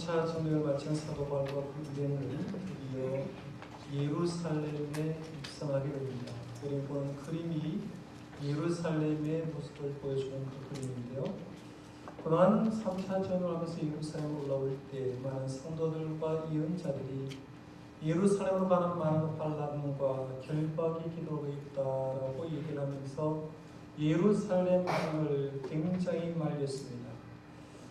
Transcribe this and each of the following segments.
3차 전쟁을 마친 사도 바울과 빌레는 드디어 예루살렘에 입성하게 됩니다. 우리 보는 그림이 예루살렘의 모습을 보여주는 그 그림인데요. 그동안 3차 전쟁을 하면서 예루살렘에 올라올 때 많은 성도들과 예언자들이 예루살렘으로 가는 많은 환난과 결박이 기다리고 있다라고 얘기를 하면서 예루살렘 향을 굉장히 말렸습니다.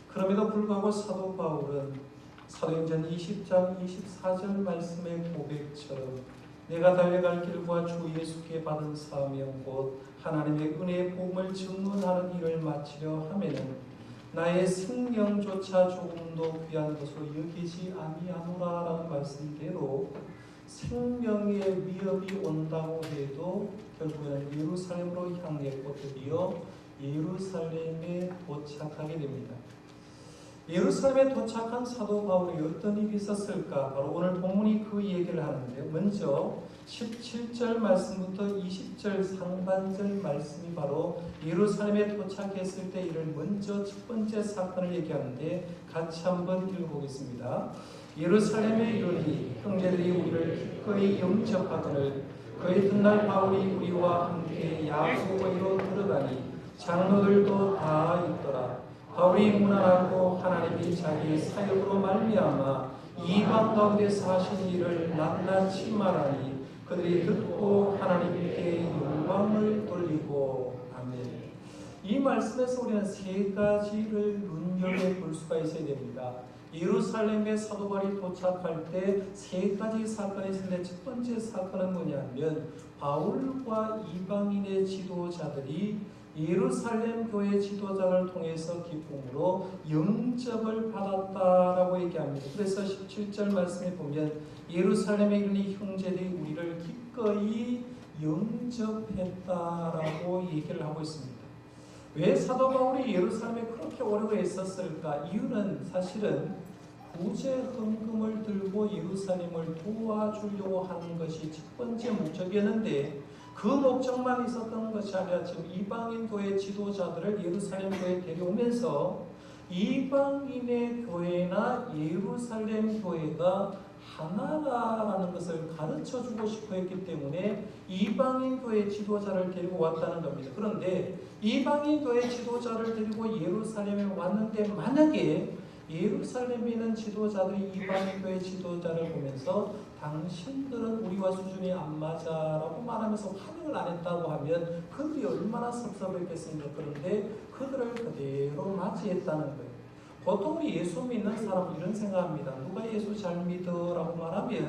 그럼에도 불구하고 사도 바울은 사도행전 20장 24절 말씀의 고백처럼 내가 달려갈 길과 주 예수께 받은 사명 곧 하나님의 은혜의 복음을 증언하는 일을 마치려 하면은 나의 생명조차 조금도 귀한 것으로 여기지 아니하노라라는 말씀대로 생명의 위협이 온다고 해도 결국에는 예루살렘으로 향했고 드디어 예루살렘에 도착하게 됩니다. 예루살렘에 도착한 사도 바울이 어떤 일이 있었을까? 바로 오늘 본문이 그 얘기를 하는데요. 먼저 17절 말씀부터 20절 상반절 말씀이 바로 예루살렘에 도착했을 때 이를 먼저 첫 번째 사건을 얘기하는데 같이 한번 읽어보겠습니다. 예루살렘에 이르니 형제들이 우리를 기꺼이 영접하거늘 그 이튿날 바울이 우리와 함께 야고보로 들어가니 장로들도 다 있더라. 바울이 문안하고 하나님이 자기의 사역으로 말미암아 이방 가운데서 하신 일을 낱낱이 말하니 그들이 듣고 하나님께 영광을 돌리고 아멘. 이 말씀에서 우리는 세 가지를 눈여겨볼 수가 있어야 됩니다. 예루살렘에 사도 바울이 도착할 때 세 가지 사건이 있는데 첫 번째 사건은 뭐냐면 바울과 이방인의 지도자들이 예루살렘 교회 지도자를 통해서 기쁨으로 영접을 받았다라고 얘기합니다. 그래서 17절 말씀에 보면 예루살렘에 이르니 형제들이 우리를 기꺼이 영접했다라고 얘기를 하고 있습니다. 왜 사도 바울이 예루살렘에 그렇게 오래 있었을까? 이유는 사실은 구제 헌금을 들고 예루살렘을 도와주려고 하는 것이 첫 번째 목적이었는데 그 목적만 있었던 것이 아니라 지금 이방인 교회 지도자들을 예루살렘 교회에 데려오면서 이방인의 교회나 예루살렘 교회가 하나라는 것을 가르쳐주고 싶어 했기 때문에 이방인 교회 지도자를 데리고 왔다는 겁니다. 그런데 이방인 교회 지도자를 데리고 예루살렘에 왔는데 만약에 예루살렘에 있는 지도자들이 이방인 교회 지도자를 보면서 당신들은 우리와 수준이 안 맞아라고 말하면서 환영을 안 했다고 하면 그들이 얼마나 섭섭했겠습니까? 그런데 그들을 그대로 맞이했다는 거예요. 보통 우리 예수 믿는 사람은 이런 생각합니다. 누가 예수 잘 믿어라고 말하면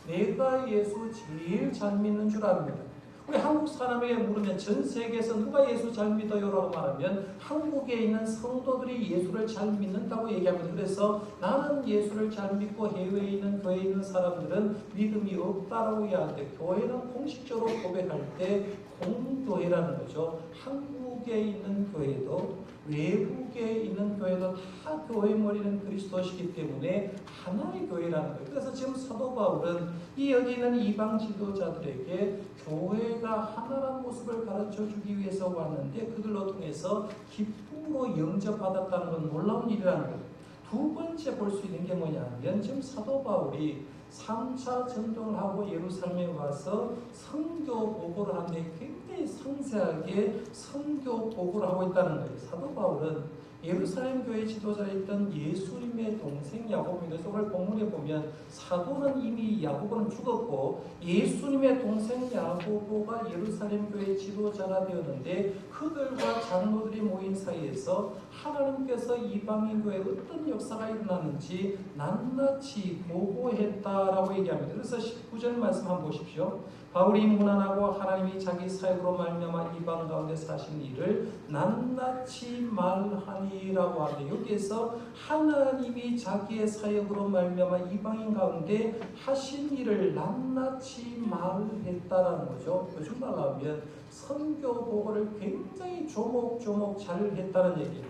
내가 예수 제일 잘 믿는 줄 압니다. 우리 한국 사람에게 물으면 전 세계에서 누가 예수 잘 믿어요라고 말하면 한국에 있는 성도들이 예수를 잘 믿는다고 얘기합니다. 그래서 나는 예수를 잘 믿고 해외에 있는 교회에 있는 사람들은 믿음이 없다라고 얘기하는데 교회는 공식적으로 고백할 때 공교회라는 거죠. 한국에 있는 교회도 외국에 있는 교회도 다 교회 머리는 그리스도시기 때문에 하나의 교회라는 거예요. 그래서 지금 사도 바울은 이 여기 있는 이방 지도자들에게 교회가 하나라는 모습을 가르쳐주기 위해서 왔는데 그들로 통해서 기쁨으로 영접받았다는 건 놀라운 일이라는 거예요. 두 번째 볼 수 있는 게 뭐냐면 지금 사도 바울이 3차 전쟁을 하고 예루살렘에 와서 선교 보고를 하는데 굉장히 상세하게 선교 보고를 하고 있다는 거예요. 사도 바울은 예루살렘 교회 지도자였던 예수님의 동생 야고보인데 오늘 본문에 보면 사도는 이미 야고보는 죽었고 예수님의 동생 야고보가 예루살렘 교회 지도자가 되었는데 그들과 장로들이 모인 사이에서 하나님께서 이방인 교회에 어떤 역사가 일어나는지 낱낱이 보고했다라고 얘기합니다. 그래서 19절 말씀 한번 보십시오. 바울이 문안하고 하나님이 자기 사역으로 말미암아 이방 가운데 사신 일을 낱낱이 말하니라고 하는데 여기에서 하나님이 자기의 사역으로 말미암아 이방인 가운데 하신 일을 낱낱이 말했다라는 거죠. 요즘 말로 하면 선교 보고를 굉장히 조목조목 잘 했다는 얘기예요.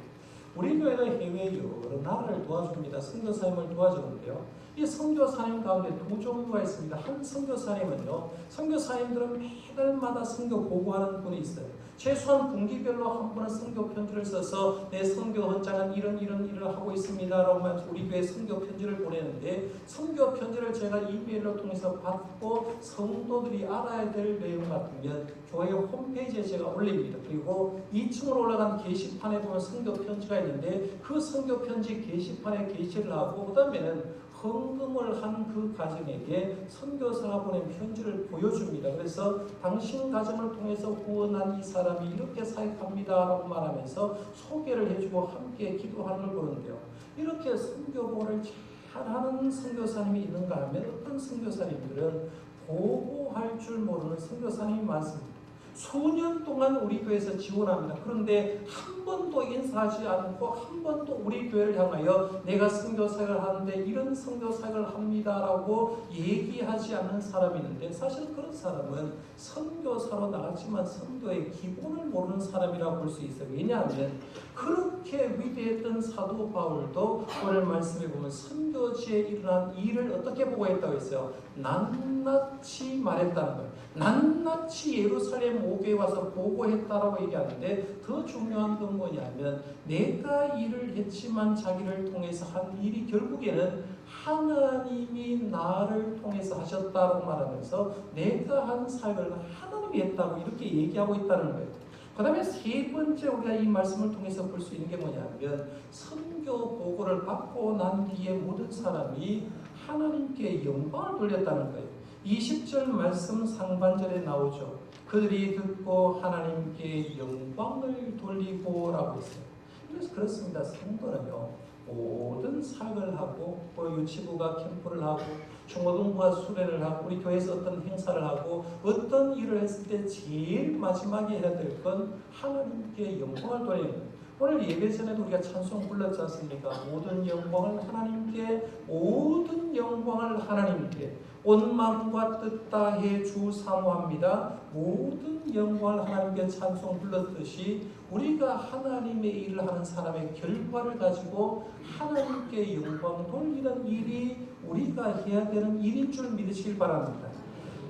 우리 교회가 해외 여러 나라를 도와줍니다. 선교 사역을 도와주는데요. 이 선교사님 가운데 두 종류가 있습니다. 한 선교사님은요, 선교사님들은 매달마다 선교 보고하는 분이 있어요. 최소한 분기별로 한 번은 선교 편지를 써서 내 선교 헌장은 이런 일을 하고 있습니다라고 하면서 우리 교회 선교 편지를 보내는데, 선교 편지를 제가 이메일로 통해서 받고 성도들이 알아야 될 내용 같으면 교회 홈페이지에 제가 올립니다. 그리고 2층으로 올라간 게시판에 보면 선교 편지가 있는데, 그 선교 편지 게시판에 게시를 하고, 그 다음에는 헌금을 한 그 가정에게 선교사가 보낸 편지를 보여줍니다. 그래서 당신 가정을 통해서 구원한 이 사람이 이렇게 사역합니다 라고 말하면서 소개를 해주고 함께 기도하는 걸 보는데요. 이렇게 선교보고를 잘하는 선교사님이 있는가 하면, 어떤 선교사님들은 보고할 줄 모르는 선교사님이 많습니다. 수년 동안 우리 교회에서 지원합니다. 그런데 한 번도 인사하지 않고 한 번도 우리 교회를 향하여 내가 선교사역을 하는데 이런 선교사역을 합니다라고 얘기하지 않는 사람이 있는데, 사실 그런 사람은 선교사로 나갔지만 선교의 기본을 모르는 사람이라고 볼 수 있어요. 왜냐하면 그렇게 위대했던 사도 바울도 오늘 말씀에 보면 선교지에 일어난 일을 어떻게 보고했다고 했어요? 낱낱이 말했다는 거예요. 낱낱이 예루살렘 오교에 와서 보고했다라고 얘기하는데, 더 중요한 건 뭐냐면, 내가 일을 했지만 자기를 통해서 한 일이 결국에는 하나님이 나를 통해서 하셨다고 말하면서 내가 한 사역을 하나님이 했다고 이렇게 얘기하고 있다는 거예요. 그 다음에 세 번째 우리가 이 말씀을 통해서 볼 수 있는 게 뭐냐면, 선교 보고를 받고 난 뒤에 모든 사람이 하나님께 영광을 돌렸다는 거예요. 20절 말씀 상반절에 나오죠. 그들이 듣고 하나님께 영광을 돌리고 라고 했어요. 그래서 그렇습니다. 성도는요, 모든 사역을 하고, 유치부가 캠프를 하고, 중고등부가 수련을 하고, 우리 교회에서 어떤 행사를 하고, 어떤 일을 했을 때 제일 마지막에 해야 될 건 하나님께 영광을 돌리는 거예요. 오늘 예배 전에도 우리가 찬송 불렀지 않습니까? 모든 영광을 하나님께, 모든 영광을 하나님께, 온 마음과 뜻 다해 주 사모합니다. 모든 영광을 하나님께 찬송 불렀듯이, 우리가 하나님의 일을 하는 사람의 결과를 가지고 하나님께 영광 돌리는 일이 우리가 해야 되는 일인 줄 믿으시길 바랍니다.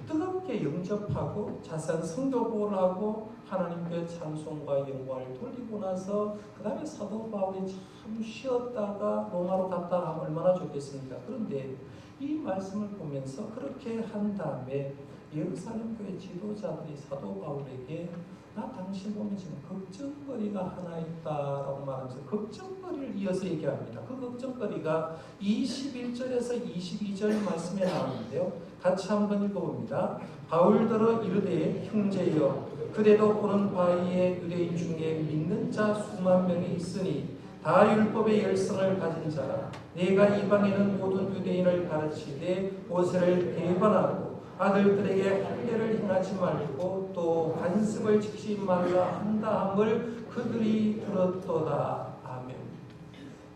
뜨겁게 영접하고 자세한 성교 보고를 하고 하나님께 찬송과 영광을 돌리고 나서 그 다음에 사도 바울이 참 쉬었다가 로마로 갔다 하면 얼마나 좋겠습니까? 그런데 이 말씀을 보면서 그렇게 한 다음에 예루살렘 교회 지도자들이 사도 바울에게 나 당신 보면 지금 걱정거리가 하나 있다라고 말하면서 걱정거리를 이어서 얘기합니다. 그 걱정거리가 21절에서 22절 말씀에 나오는데요. 같이 한번 읽어봅니다. 바울더러 이르되 형제여, 그대도 보는 바위에 유대인 중에 믿는 자 수만 명이 있으니 다 율법의 열성을 가진 자라. 내가 이방인은 모든 유대인을 가르치되 모세를 배반하고 아들들에게 할례를 행하지 말고 또 관습을 지키지 말라 한다 함을 그들이 들었도다. 아멘.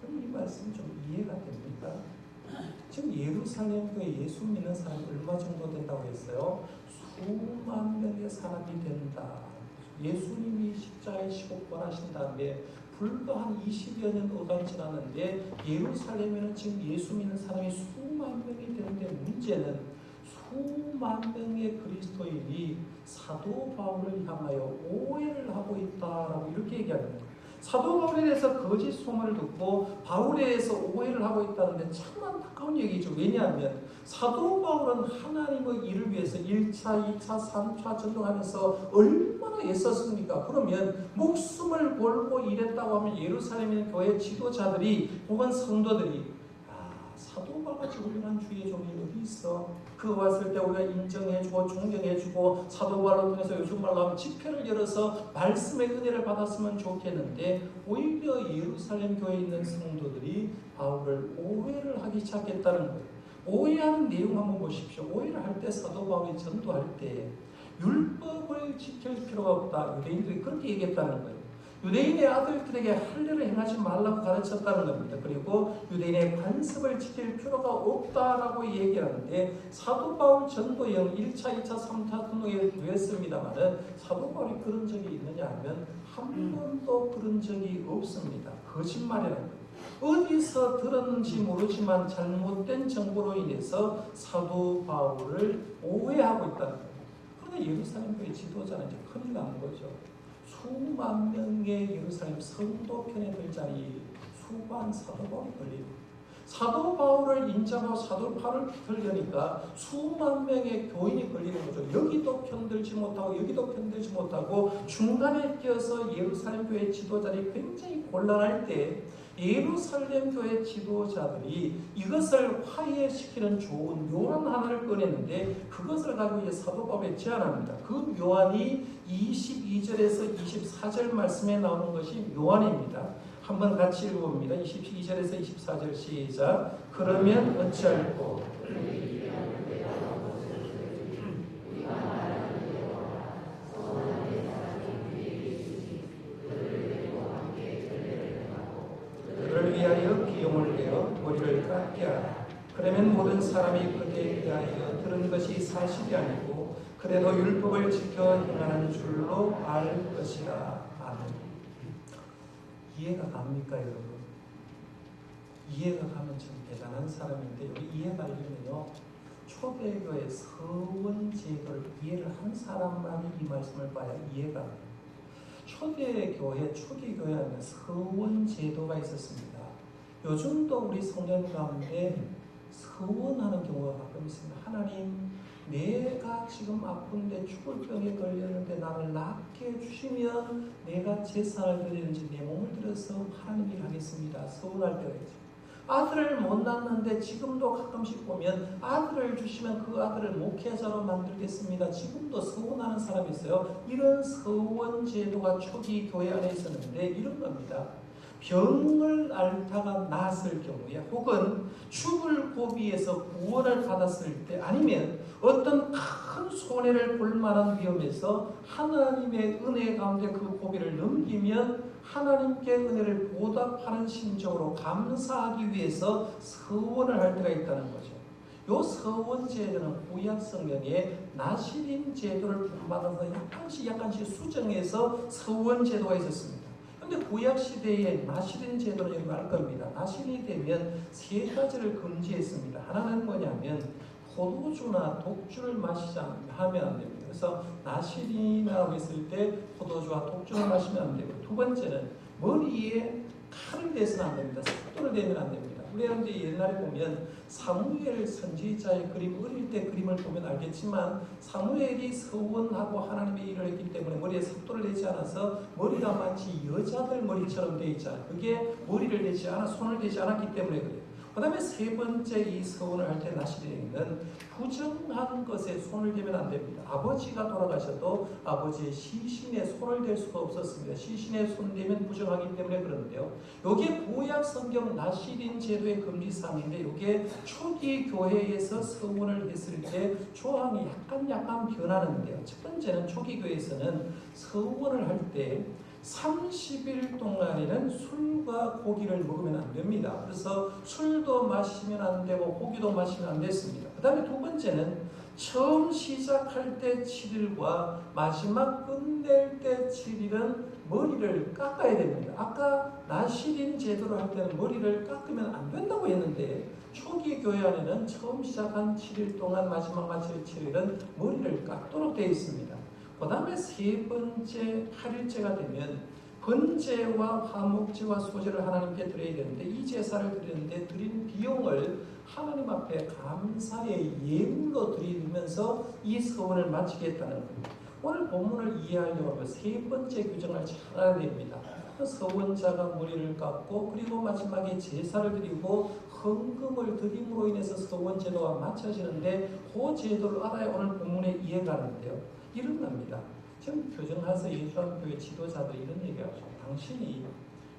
이 말씀 좀 이해가 됩니까? 지금 예루살렘 교회 예수 믿는 사람이 얼마 정도 된다고 했어요? 수만 명의 사람이 된다. 예수님이 십자가에 시국권하신 다음에 불과 한 20여 년 어간 지났는데 예루살렘에는 지금 예수 믿는 사람이 수만 명이 되는데, 문제는 수만 명의 그리스도인이 사도 바울을 향하여 오해를 하고 있다라고 이렇게 얘기합니다. 사도 바울에 대해서 거짓 소문을 듣고 바울에 대해서 오해를 하고 있다는데 참 안타까운 얘기죠. 왜냐하면 사도 바울은 하나님의 일을 위해서 1차, 2차, 3차 전도하면서 얼마나 애썼습니까? 그러면 목숨을 걸고 일했다고 하면 예루살렘의 교회 지도자들이 혹은 성도들이 사도 바울같이 훌륭한 주의 종이 어디 있어? 그 왔을 때 우리가 인정해주고 존경해주고 사도 바울을 통해서 요즘 말로 하면 집회를 열어서 말씀의 은혜를 받았으면 좋겠는데, 오히려 예루살렘 교회에 있는 성도들이 바울을 오해를 하기 시작했다는 거예요. 오해하는 내용 한번 보십시오. 오해를 할 때 사도 바울이 전도할 때 율법을 지킬 필요가 없다. 유대인들이 그렇게 얘기했다는 거예요. 유대인의 아들들에게 할례를 행하지 말라고 가르쳤다는 겁니다. 그리고 유대인의 관습을 지킬 필요가 없다라고 얘기하는데, 사도 바울 전도형 1차, 2차, 3차 등록에 되었습니다만 사도 바울이 그런 적이 있느냐 하면 한 번도 그런 적이 없습니다. 거짓말이라는 거예요. 어디서 들었는지 모르지만 잘못된 정보로 인해서 사도 바울을 오해하고 있다는 거예요. 그러니까 예루살렘 교회 지도자는 이제 큰일 나는 거죠. 수만 명의 예루살렘 성도 편에 들자니 수반 사도 바울이 걸리고, 사도 바울을 인정하고 사도 바울을 들려니까 수만 명의 교인이 걸리는 거죠. 여기도 편들지 못하고 여기도 편들지 못하고 중간에 끼어서 예루살렘 교회 지도자들이 굉장히 곤란할 때 예루살렘 교회 지도자들이 이것을 화해시키는 좋은 묘안 하나를 꺼냈는데, 그것을 가지고 이제 사도 바울에 제안합니다. 그 묘안이 22절에서 24절 말씀에 나오는 것이 묘안입니다. 한번 같이 읽어봅니다. 22절에서 24절 시작. 그러면 어찌할꼬? 그를 위하여 비용을 내어 머리를 깎게 하라. 그러면 모든 사람이 그대에 대하여 들은 것이 사실이 아니고 그래도 율법을 지켜 행하는 줄로 알 것이라. 아멘. 이해가 갑니까, 여러분? 이해가 가면 참 대단한 사람인데, 여기 이해가 가려면요, 초대교회 서원 제도를 이해를 한 사람만이 이 말씀을 봐야 이해가 가요. 초대교회, 초기 교회 안에 서원 제도가 있었습니다. 요즘도 우리 성전 가운데 서원하는 경우가 가끔 있습니다. 하나님, 내가 지금 아픈데 죽을 병에 걸렸는데 나를 낫게 해주시면 내가 제사를 드리는지 내 몸을 들여서 하나님 일 하겠습니다. 서운할 때가 있죠. 아들을 못 낳는데 지금도 가끔씩 보면 아들을 주시면 그 아들을 목회자로 만들겠습니다. 지금도 서원하는 사람이 있어요. 이런 서원 제도가 초기 교회 안에 있었는데 이런 겁니다. 병을 앓다가 나았을 경우에, 혹은 죽을 고비에서 구원을 받았을 때, 아니면 어떤 큰 손해를 볼 만한 위험에서 하나님의 은혜 가운데 그 고비를 넘기면 하나님께 은혜를 보답하는 심정으로 감사하기 위해서 서원을 할 때가 있다는 거죠. 요 서원 제도는 구약 성경에 나시린 제도를 본받아서 약간씩 수정해서 서원 제도가 있었습니다. 근데 구약 시대에 나시린 제도는 여러분 알 겁니다. 나시린이 되면 세 가지를 금지했습니다. 하나는 뭐냐면 포도주나 독주를 마시지 하면 안 됩니다. 그래서 나시린이라고 했을 때 포도주와 독주를 마시면 안 되고, 두 번째는 머리에 칼을 대서는 안 됩니다. 삭도를 대면 안 됩니다. 우리 여러분들이 옛날에 보면 사무엘 선지자의 그림, 어릴 때 그림을 보면 알겠지만 사무엘이 서원하고 하나님의 일을 했기 때문에 머리에 삭도를 대지 않아서 머리가 마치 여자들 머리처럼 되어 있잖아요. 그게 머리를 대지 않아, 손을 대지 않았기 때문에 그래요. 그 다음에 세 번째 이 서원을 할 때 나시린은 부정한 것에 손을 대면 안 됩니다. 아버지가 돌아가셔도 아버지의 시신에 손을 댈 수가 없었습니다. 시신에 손 대면 부정하기 때문에 그런데요. 이게 구약 성경 나시린 제도의 금지사항인데, 이게 초기 교회에서 서원을 했을 때 조항이 약간 변하는데요. 첫 번째는 초기 교회에서는 서원을 할 때 30일 동안에는 술과 고기를 먹으면 안 됩니다. 그래서 술도 마시면 안 되고 고기도 마시면 안 됐습니다. 그 다음에 두 번째는 처음 시작할 때 7일과 마지막 끝낼 때 7일은 머리를 깎아야 됩니다. 아까 나시린 제도를 할 때는 머리를 깎으면 안 된다고 했는데, 초기 교회 안에는 처음 시작한 7일 동안 마지막 마칠 7일은 머리를 깎도록 되어 있습니다. 그 다음에 세 번째 8일째가 되면 번제와 화목제와 소제를 하나님께 드려야 되는데, 이 제사를 드리는데 드린 비용을 하나님 앞에 감사의 예물로 드리면서 이 서원을 마치겠다는 겁니다. 오늘 본문을 이해하려고 하면 세 번째 규정을 잘 알아야 됩니다. 서원자가 머리를 깎고, 그리고 마지막에 제사를 드리고 헌금을 드림으로 인해서 서원 제도가 마쳐지는데, 그 제도를 알아야 오늘 본문에 이해가 가는데요. 이런 겁니다. 지금 교정하서 예수교회 지도자들이 이런 얘기하죠. 당신이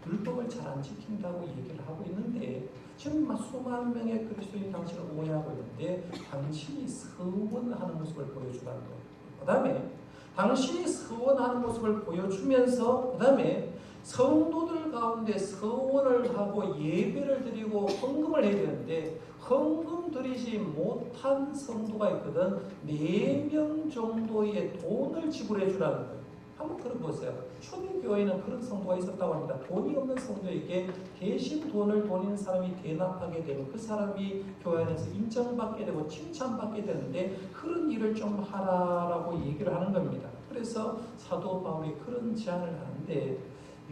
율법을 잘 안 지킨다고 얘기를 하고 있는데, 지금 수만 명의 그리스도인이 당신을 오해하고 있는데, 당신이 서원하는 모습을 보여주라는 거예요. 그 다음에 당신이 서원하는 모습을 보여주면서, 그 다음에 성도들 가운데 서원을 하고 예배를 드리고 헌금을 해야 되는데, 헌금 드리지 못한 성도가 있거든. 4명 정도의 돈을 지불해 주라는 거예요. 한번 들어보세요. 초대교회에는 그런 성도가 있었다고 합니다. 돈이 없는 성도에게 대신 돈을 돈 있는 사람이 대납하게 되고 그 사람이 교회 안에서 인정받게 되고 칭찬받게 되는데 그런 일을 좀 하라라고 얘기를 하는 겁니다. 그래서 사도 바울이 그런 제안을 하는데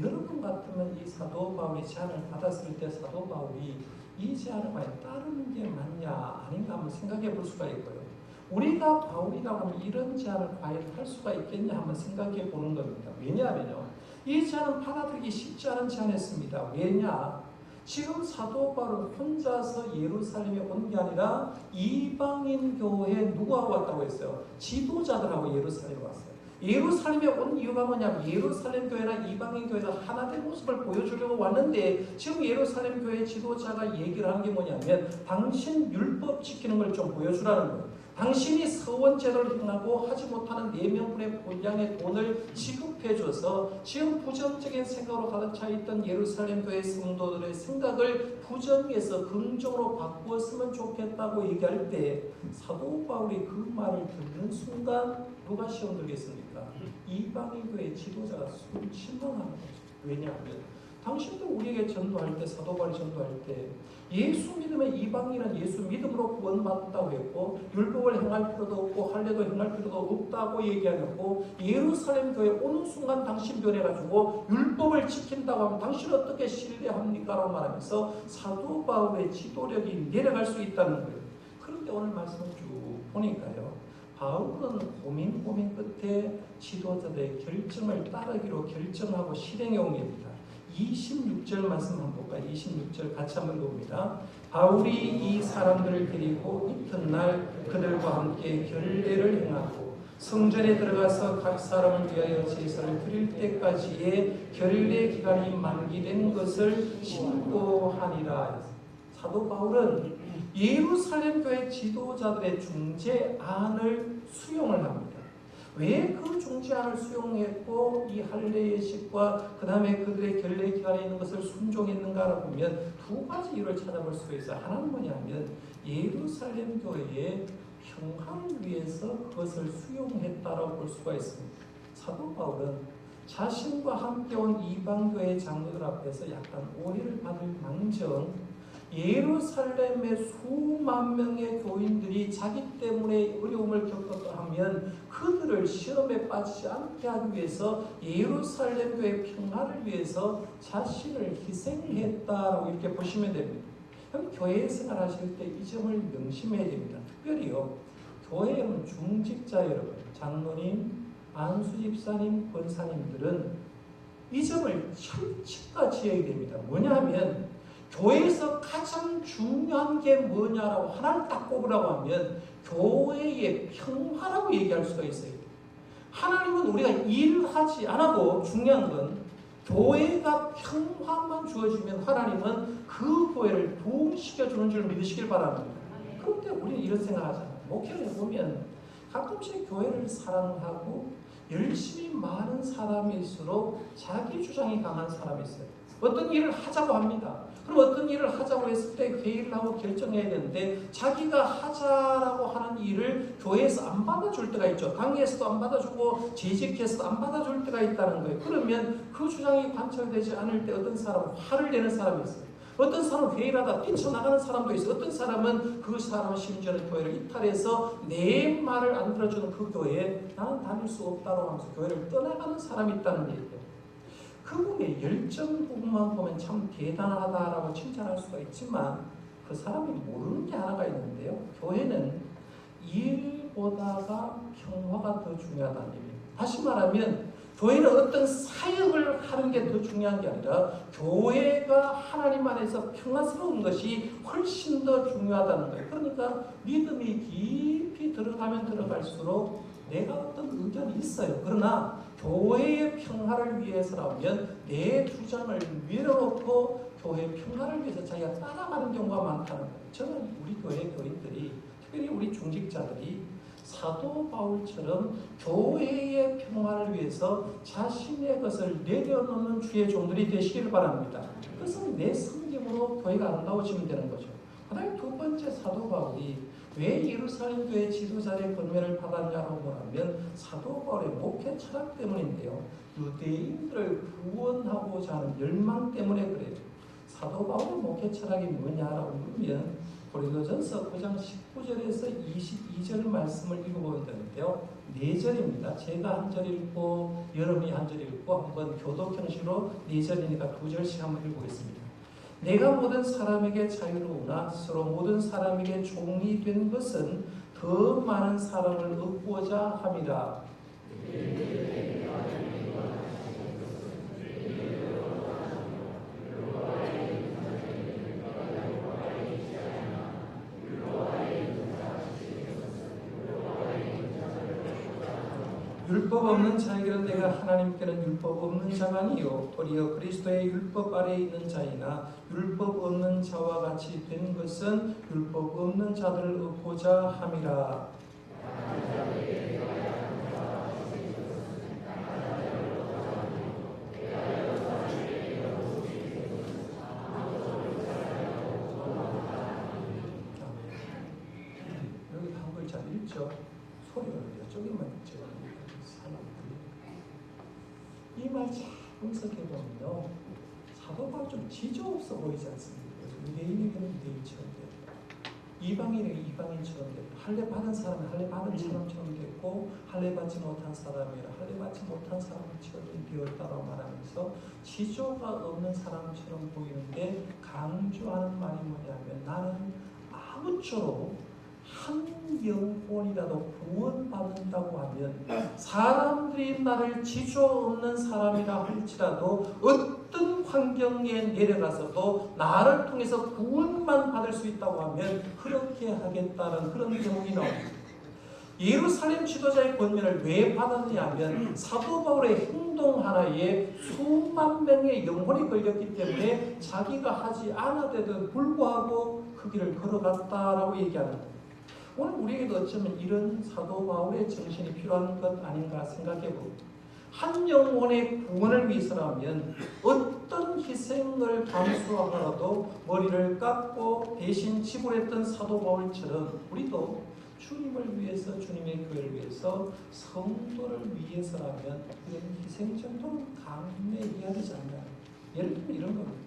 여러분 같으면 이 사도 바울이 제안을 받았을 때 사도 바울이 이 제안을 과연 따르는 게 맞냐 아닌가 한번 생각해 볼 수가 있고요. 우리가 바울이라고 하면 이런 제안을 과연 할 수가 있겠냐 한번 생각해 보는 겁니다. 왜냐하면요, 이 제안은 받아들이기 쉽지 않은 제안이었습니다. 왜냐? 지금 사도 바울은 혼자서 예루살렘에 온 게 아니라 이방인 교회에 누구하고 왔다고 했어요? 지도자들하고 예루살렘에 왔어요. 예루살렘에 온 이유가 뭐냐면 예루살렘 교회나 이방인 교회가 하나 된 모습을 보여주려고 왔는데 지금 예루살렘 교회 지도자가 얘기를 하는 게 뭐냐면 당신 율법 지키는 걸 좀 보여주라는 거예요. 당신이 서원 제도를 행하고 하지 못하는 4명분의 분량의 돈을 지급해줘서 지금 부정적인 생각으로 가득 차 있던 예루살렘 교회 성도들의 생각을 부정해서 긍정으로 바꾸었으면 좋겠다고 얘기할 때 사도 바울이 그 말을 듣는 순간 누가 시험 들겠습니까? 이방인 교회 지도자가 실망하는 거죠. 왜냐하면 당신도 우리에게 전도할 때 사도 바울이 전도할 때 예수 믿으면 이방인은 예수 믿음으로 구원받았다고 했고 율법을 행할 필요도 없고 할례도 행할 필요도 없다고 얘기하였고 예루살렘 교회 오는 순간 당신 변해가지고 율법을 지킨다고 하면 당신은 어떻게 신뢰합니까? 라고 말하면서 사도 바울의 지도력이 내려갈 수 있다는 거예요. 그런데 오늘 말씀을 쭉 보니까요, 바울은 고민 끝에 지도자들의 결정을 따르기로 결정하고 실행해 온 겁니다. 26절 말씀 한번 볼까요? 26절 같이 한번 봅니다. 바울이 이 사람들을 데리고 이튿날 그들과 함께 결례를 행하고 성전에 들어가서 각 사람을 위하여 제사를 드릴 때까지의 결례 기간이 만기된 것을 신고하니라. 사도 바울은 예루살렘 교회 지도자들의 중재안을 수용을 합니다. 왜 그 중재안을 수용했고 이 할례 예식과 그 다음에 그들의 결례 기간에 있는 것을 순종했는가를 보면 두 가지 이유를 찾아볼 수가 있어요. 하나는 뭐냐면 예루살렘 교회의 평화를 위해서 그것을 수용했다라고 볼 수가 있습니다. 사도 바울은 자신과 함께 온 이방교회 장로들 앞에서 약간 오해를 받을 망정 예루살렘의 수만 명의 교인들이 자기 때문에 어려움을 겪었다 하면 그들을 시험에 빠지지 않게 하기 위해서 예루살렘 교회의 평화를 위해서 자신을 희생했다라고 이렇게 보시면 됩니다. 그럼 교회 생활하실 때 이 점을 명심해야 됩니다. 특별히요, 교회는 중직자 여러분, 장로님, 안수집사님, 권사님들은 이 점을 철칙같이 해야 됩니다. 뭐냐 하면 교회에서 가장 중요한 게 뭐냐라고 하나를 딱 꼽으라고 하면 교회의 평화라고 얘기할 수가 있어요. 하나님은 우리가 일하지 않아도 중요한 건 교회가 평화만 주어지면 하나님은 그 교회를 부흥시켜주는 줄 믿으시길 바랍니다. 그런데 우리는 이런 생각하잖아요. 목회를 해보면 가끔씩 교회를 사랑하고 열심히 많은 사람일수록 자기 주장이 강한 사람이 있어요. 어떤 일을 하자고 합니다. 그럼 어떤 일을 하자고 했을 때 회의를 하고 결정해야 되는데 자기가 하자라고 하는 일을 교회에서 안 받아줄 때가 있죠. 당회에서도 안 받아주고 재직해서도 안 받아줄 때가 있다는 거예요. 그러면 그 주장이 관철되지 않을 때 어떤 사람은 화를 내는 사람이 있어요. 어떤 사람은 회의를 하다 뛰쳐나가는 사람도 있어요. 어떤 사람은 그 사람은 심지어는 교회를 이탈해서 내 말을 안 들어주는 그 교회에 나는 다닐 수 없다고 하면서 교회를 떠나가는 사람이 있다는 얘기예요. 그분의 열정 부분만 보면 참 대단하다라고 칭찬할 수가 있지만 그 사람이 모르는 게 하나가 있는데요. 교회는 일보다가 평화가 더 중요하다는 얘기입니다. 다시 말하면 교회는 어떤 사역을 하는 게 더 중요한 게 아니라 교회가 하나님 안에서 평화스러운 것이 훨씬 더 중요하다는 거예요. 그러니까 믿음이 깊이 들어가면 들어갈수록 내가 어떤 의견이 있어요. 그러나 교회의 평화를 위해서라면 내 주장을 밀어놓고 교회의 평화를 위해서 자기가 따라가는 경우가 많다는 거예요. 저는 우리 교회 교인들이, 특별히 우리 중직자들이 사도 바울처럼 교회의 평화를 위해서 자신의 것을 내려놓는 주의 종들이 되시기를 바랍니다. 그것은 내 성경으로 교회가 아름다워지면 되는 거죠. 그 다음에 두 번째, 사도 바울이 왜 예루살렘 교회 지도자의 권면을 받았냐고 하면 사도 바울의 목회 철학 때문인데요. 유대인들을 구원하고자 하는 열망 때문에 그래요. 사도 바울의 목회 철학이 뭐냐라고 물으면 고린도전서 9장 19절에서 22절 말씀을 읽어보면 되는데요. 4절입니다. 제가 한 절 읽고 여러분이 한 절 읽고 한번 교독 형식으로 4절이니까 2절씩 한번 읽어보겠습니다. 내가 모든 사람에게 자유로우나 서로 모든 사람에게 종이 된 것은 더 많은 사람을 얻고자 함이라. 율법 없는 자에게는 내가 하나님께는 율법 없는 자가 아니요 도리어 그리스도의 율법 아래에 있는 자이나 율법 없는 자와 같이 된 것은 율법 없는 자들을 얻고자 함이라. 여기 한글 잘 읽죠? 소리가 이쪽에만 읽죠. 이 말 잘 분석해보면요, 사도 바울 좀 지조 없어 보이지 않습니까? 유대인에게는 유대인처럼 되고 이방인에게 이방인처럼 되고 할례 받은 사람은 할례 받은 사람처럼 됐고 할례 받지 못한 사람이라 할례 받지 못한 사람처럼 되었다고 말하면서 지조가 없는 사람처럼 보이는데 강조하는 말이 뭐냐면 나는 아무쪼록 한 영혼이라도 구원받는다고 하면 사람들이 나를 지조 없는 사람이라 할지라도 어떤 환경에 내려가서도 나를 통해서 구원만 받을 수 있다고 하면 그렇게 하겠다는 그런 경우가 나옵니다. 예루살렘 지도자의 권면을 왜 받았냐 하면 사도 바울의 행동 하나에 수만 명의 영혼이 걸렸기 때문에 자기가 하지 않았데도 불구하고 그 길을 걸어갔다라고 얘기하는 겁니다. 오늘 우리에게도 어쩌면 이런 사도 바울의 정신이 필요한 것 아닌가 생각해 봅니다. 한 영혼의 구원을 위해서라면 어떤 희생을 감수하더라도 머리를 깎고 대신 지불했던 사도 바울처럼 우리도 주님을 위해서 주님의 교회를 위해서 성도를 위해서라면 이런 희생 정도는 감내해야 되지 않나. 예를 들면 이런 겁니다.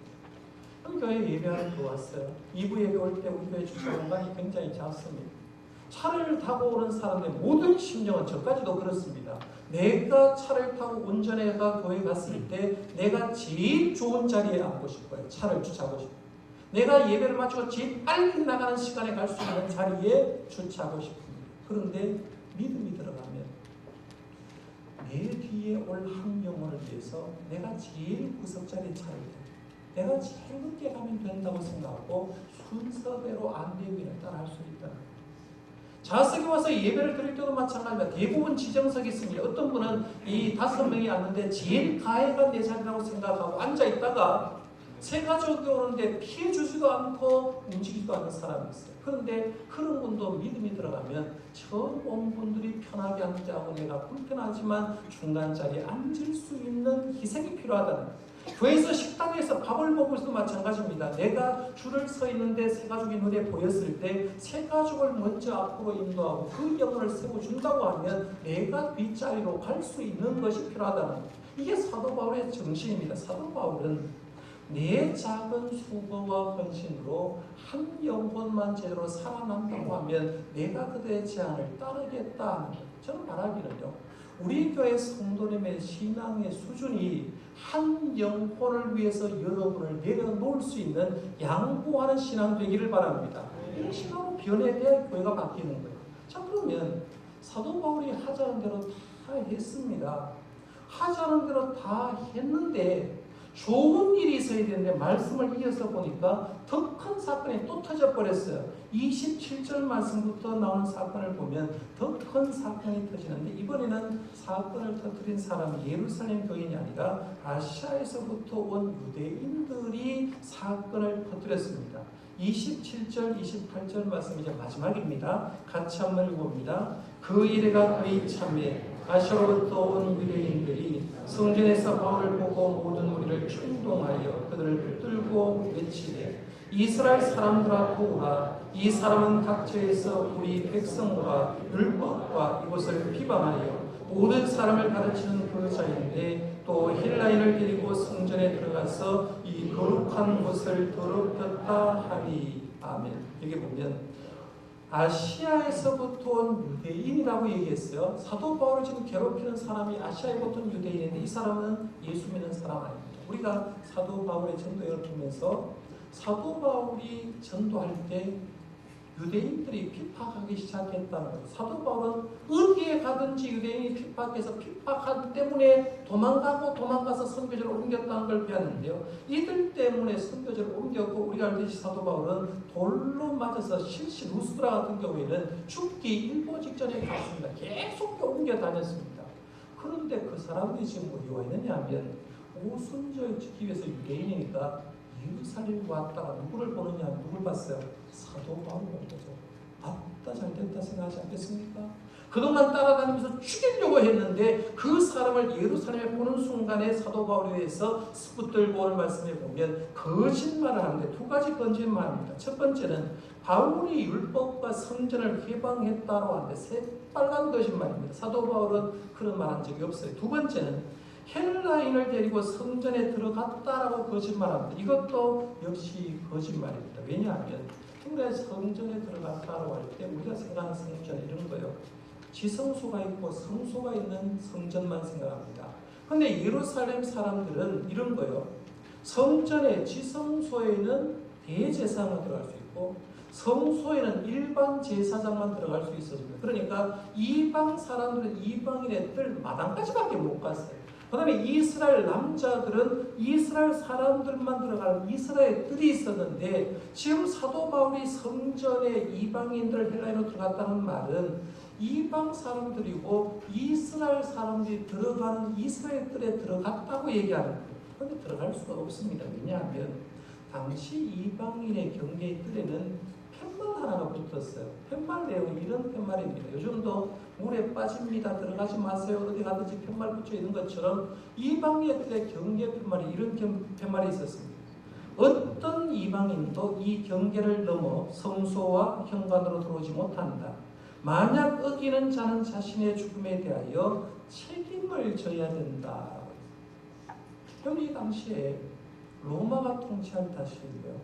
교회 예배하러 들어왔어요. 2부 예배 올 때 우리 교회 주차 공간이 굉장히 작습니다. 차를 타고 오는 사람들의 모든 심정은 저까지도 그렇습니다. 내가 차를 타고 운전해가 교회 갔을 때 내가 제일 좋은 자리에 앉고 싶어요. 차를 주차하고 싶어요. 내가 예배를 마치고 제일 빨리 나가는 시간에 갈 수 있는 자리에 주차하고 싶습니다. 그런데 믿음이 들어가면 내 뒤에 올 한 영혼을 위해서 내가 제일 구석자리에 차를 대 내가 제일 늦게 가면 된다고 생각하고 순서대로 안내위를 따라 할 수 있다는 거예요. 좌석에 와서 예배를 드릴 때도 마찬가지입니다. 대부분 지정석이 있습니다. 어떤 분은 이 5명이 앉는데 제일 가해가 내 자리라고 생각하고 앉아있다가 세 가족이 오는데 피해주지도 않고 움직이지도 않는 사람이 있어요. 그런데 그런 분도 믿음이 들어가면 처음 온 분들이 편하게 앉자고 내가 불편하지만 중간 자리에 앉을 수 있는 희생이 필요하다는 거예요. 교회에서 식당에서 밥을 먹을 때도 마찬가지입니다. 내가 줄을 서 있는데 세 가족이 눈에 보였을 때 세 가족을 먼저 앞으로 인도하고 그 영혼을 세워준다고 하면 내가 뒷자리로 갈 수 있는 것이 필요하다는 거예요. 이게 사도 바울의 정신입니다. 사도 바울은 내 작은 수고와 헌신으로 한 영혼만 제대로 살아난다고 하면 내가 그들의 제안을 따르겠다 하는 거예요. 저는 말하기는요. 우리 교회 성도님의 신앙의 수준이 한 영혼을 위해서 여러분을 내려놓을 수 있는 양보하는 신앙 되기를 바랍니다. 이런 신앙으로 변해야 교회가 바뀌는 거예요. 자, 그러면 사도 바울이 하자는 대로 다 했습니다. 하자는 대로 다 했는데 좋은 일이 있어야 되는데 말씀을 이어서 보니까 더 큰 사건이 또 터져버렸어요. 27절 말씀부터 나오는 사건을 보면 더 큰 사건이 터지는데 이번에는 사건을 터뜨린 사람이 예루살렘 교인이 아니라 아시아에서부터 온 유대인들이 사건을 터뜨렸습니다. 27절, 28절 말씀 이제 마지막입니다. 같이 한번 읽어봅니다. 그 일에가 그의 참에 아시아로부터 온 유대인들이 성전에서 바울을 보고 모든 무리를 충동하여 그들을 붙들고 외치되 이스라엘 사람들아 보라. 이 사람은 각처에서 우리 백성과 율법과 이것을 비방하여 모든 사람을 가르치는 그 자인데 또 헬라인을 데리고 성전에 들어가서 이 거룩한 것을 더럽혔다 하니. 아멘. 여기 보면 아시아에서부터 온 유대인이라고 얘기했어요. 사도 바울을 지금 괴롭히는 사람이 아시아에부터 온 유대인인데 이 사람은 예수 믿는 사람 아닙니다. 우리가 사도 바울의 전도를 보면서 사도 바울이 전도할 때 유대인들이 핍박하기 시작했다는 거예요. 사도 바울은 어디에 가든지 유대인이 핍박해서 핍박한 때문에 도망가서 선교지를 옮겼다는 걸 배웠는데요. 이들 때문에 선교지를 옮겼고 우리가 알듯이 사도 바울은 돌로 맞아서 실시 루스드라 같은 경우에는 죽기 일보 직전에 갔습니다. 계속 옮겨 다녔습니다. 그런데 그 사람들이 지금 어디 와 있느냐 하면 오순절 지키기 위해서 유대인이니까 예루살렘 왔다가 누구를 보느냐? 누굴 봤어요? 사도 바울을 본 거죠. 아따 잘됐다 생각하지 않겠습니까? 그동안 따라다니면서 죽이려고 했는데 그 사람을 예루살렘에 보는 순간에 사도 바울에 대해서 붙들고 오는 말씀에 보면 거짓말을 하는데 두 가지 거짓말입니다. 첫 번째는 바울이 율법과 성전을 해방했다고 하는데 새빨간 거짓말입니다. 사도 바울은 그런 말 한 적이 없어요. 두 번째는 헬라인을 데리고 성전에 들어갔다라고 거짓말합니다. 이것도 역시 거짓말입니다. 왜냐하면 우리가 성전에 들어갔다고 할 때 우리가 생각하는 성전은 이런 거예요. 지성소가 있고 성소가 있는 성전만 생각합니다. 그런데 예루살렘 사람들은 이런 거예요. 성전에 지성소에는 대제사장만 들어갈 수 있고 성소에는 일반 제사장만 들어갈 수 있었습니다. 그러니까 이방 사람들은 이방인의 뜰 마당까지밖에 못 갔어요. 그 다음에 이스라엘 남자들은 이스라엘 사람들만 들어가는 이스라엘 뜰이 있었는데 지금 사도 바울이 성전에 이방인들 헬라인으로 들어갔다는 말은 이방 사람들이고 이스라엘 사람들이 들어가는 이스라엘 뜰에 들어갔다고 얘기하는 거예요. 그런데 들어갈 수가 없습니다. 왜냐하면 당시 이방인의 경계의 뜰에는 팻말 하나가 붙었어요. 팻말 내용이 이런 팻말입니다. 요즘도 물에 빠집니다. 들어가지 마세요. 어디 가든지 팻말 붙여 있는 것처럼 이방인들의 경계 팻말이 이런 팻말이 있었습니다. 어떤 이방인도 이 경계를 넘어 성소와 현관으로 들어오지 못한다. 만약 어기는 자는 자신의 죽음에 대하여 책임을 져야 된다. 이 당시에 로마가 통치할 다시인데요.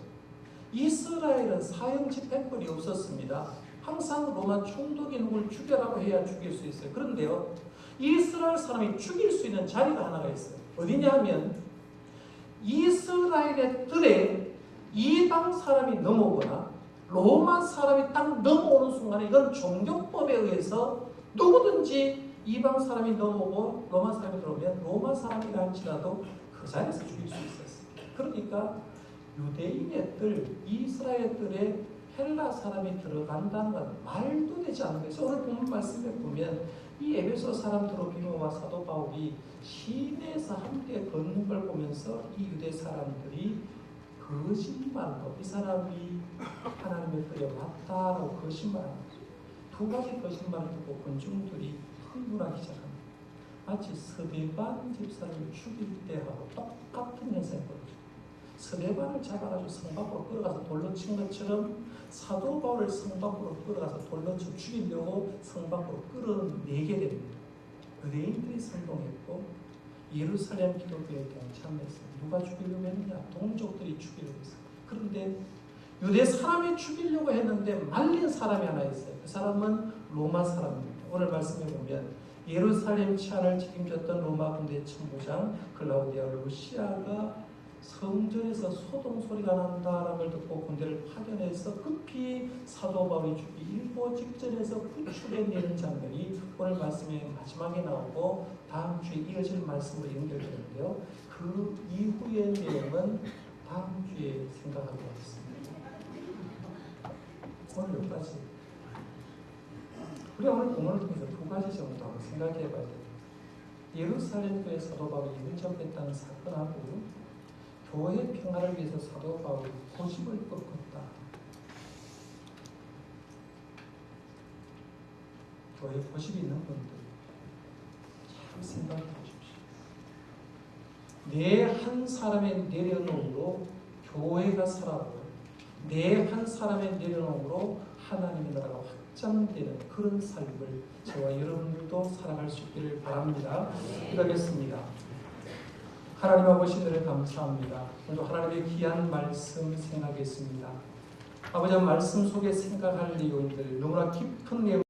이스라엘은 사형 집행권이 없었습니다. 항상 로마 총독이 누굴 죽여라고 해야 죽일 수 있어요. 그런데요, 이스라엘 사람이 죽일 수 있는 자리가 하나가 있어요. 어디냐 하면 이스라엘의 뜰에 이방 사람이 넘어오거나 로마 사람이 딱 넘어오는 순간에 이건 종교법에 의해서 누구든지 이방 사람이 넘어오고 로마 사람이 들어오면 로마 사람이라 할지라도 그 자리에서 죽일 수 있었습니다. 그러니까 유대인의 뜰, 이스라엘 뜰에 헬라 사람이 들어간다는 건 말도 되지 않는 거예요. 오늘 본문 말씀에 보면 이 에베소 사람 드로피모와 사도 바울이 시내에서 함께 걷는 걸 보면서 이 유대 사람들이 거짓말로 이 사람이 하나님의 뜰에 왔다라고 거짓말합니다. 두 가지 거짓말을 듣고 군중들이 흥분하기 시작합니다. 마치 스데반 집사를 죽일 때하고 똑같은 현상이 벌어집니다. 스데반을 잡아가지고 성 밖으로 끌어가서 돌로 친 것처럼 사도 바울을 성 밖으로 끌어가서 돌로 쳐 죽이려고 성 밖으로 끌어내게 됩니다. 유대인들이 선동했고 예루살렘 기독교에 동참했어요. 누가 죽이려고 했느냐? 동족들이 죽이려고 했어요. 그런데 유대 사람이 죽이려고 했는데 말린 사람이 하나 있어요. 그 사람은 로마 사람입니다. 오늘 말씀해 보면 예루살렘 치안을 책임졌던 로마 군대 참모장 클라우디아 루시아가 성전에서 소동 소리가 난다라는 걸 듣고 군대를 파견해서 급히 사도 바울이 죽기 일보 직전에서 구출해내는 장면이 오늘 말씀의 마지막에 나오고 다음 주에 이어질 말씀으로 연결되는데요. 그 이후의 내용은 다음 주에 생각하도록 하겠습니다. 오늘 여기까지. 우리가 오늘 본문을 통해서 두 가지 정도 생각해 봐야 됩니다. 예루살렘 교회 사도 바울이 일접했다는 사건하고 교회 평화를 위해서 사도 바울이 고집을 꺾었다. 교회 고집이 있는 분들 잘 생각해 보십시오. 내 한 사람의 내려놓음으로 교회가 살아가고 내 한 사람의 내려놓음으로 하나님의 나라가 확장되는 그런 삶을 저와 여러분들도 살아갈 수 있기를 바랍니다. 기도하겠습니다. 하나님 아버지 늘 감사합니다. 오늘도 하나님의 귀한 말씀 생각했습니다. 아버지 말씀 속에 생각할 내용들 너무나 깊은 내용